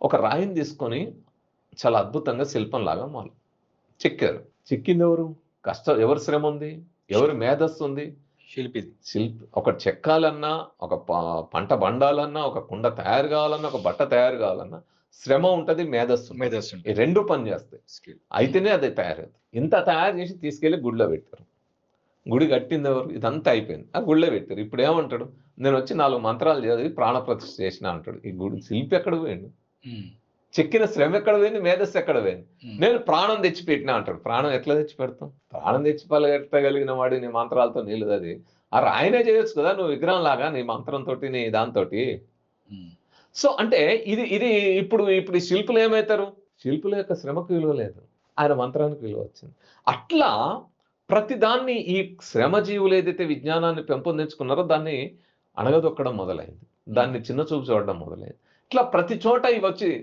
ఒక రాయిని తీసుకొని చాలా అద్భుతంగా శిల్పంలాగా చెక్కారు. చెక్కిందెవరు? ఎవరి శ్రమ ఉంది? ఎవరి మేధస్సు ఉంది? శిల్పిది. ఒకటి చెక్కాలన్నా, ఒక పంట బండాలన్నా, ఒక కుండ తయారు కావాలన్నా, ఒక బట్ట తయారు కావాలన్నా శ్రమ ఉంటది, మేధస్సు ఉంటది. ఈ 2 పని చేస్తాయి. అయితేనే అది తయారవుతుంది. ఇంత తయారు చేసి తీసుకెళ్ళి గుడిలో పెట్టారు. గుడి కట్టిందెవరు? ఇదంతా అయిపోయింది. ఆ గుడిలో పెట్టారు. ఇప్పుడేమంటాడు? నేనొచ్చి 4 మంత్రాలు చదివి ప్రాణప్రతిష్ఠ చేసినా అంటాడు. ఈ గుడి శిల్పి ఎక్కడికి పోయిండు? చెక్కిన శ్రమ ఎక్కడ పోయింది? మేధస్సు ఎక్కడ పోయింది? నేను ప్రాణం తెచ్చిపెట్టినా అంటాడు. ప్రాణం ఎట్లా తెచ్చిపెడతాం? ప్రాణం తెచ్చి పెట్టగలిగిన వాడు నీ మంత్రాలతో నీళ్ళు అది. ఆ రాయినే చేయొచ్చు కదా నువ్వు విగ్రహం లాగా నీ మంత్రంతోటి, నీ దాంతోటి. సో అంటే ఇది ఇప్పుడు ఈ శిల్పులు ఏమైతారు? శిల్పుల యొక్క శ్రమకు విలువ లేదు. ఆయన మంత్రానికి విలువ వచ్చింది. అట్లా ప్రతిదాన్ని ఈ శ్రమజీవులు ఏదైతే విజ్ఞానాన్ని పెంపొందించుకున్నారో దాన్ని అణగదొక్కడం మొదలైంది. దాన్ని చిన్న చూపు చూడడం మొదలైంది. ఇట్లా ప్రతి చోట ఇవొచ్చి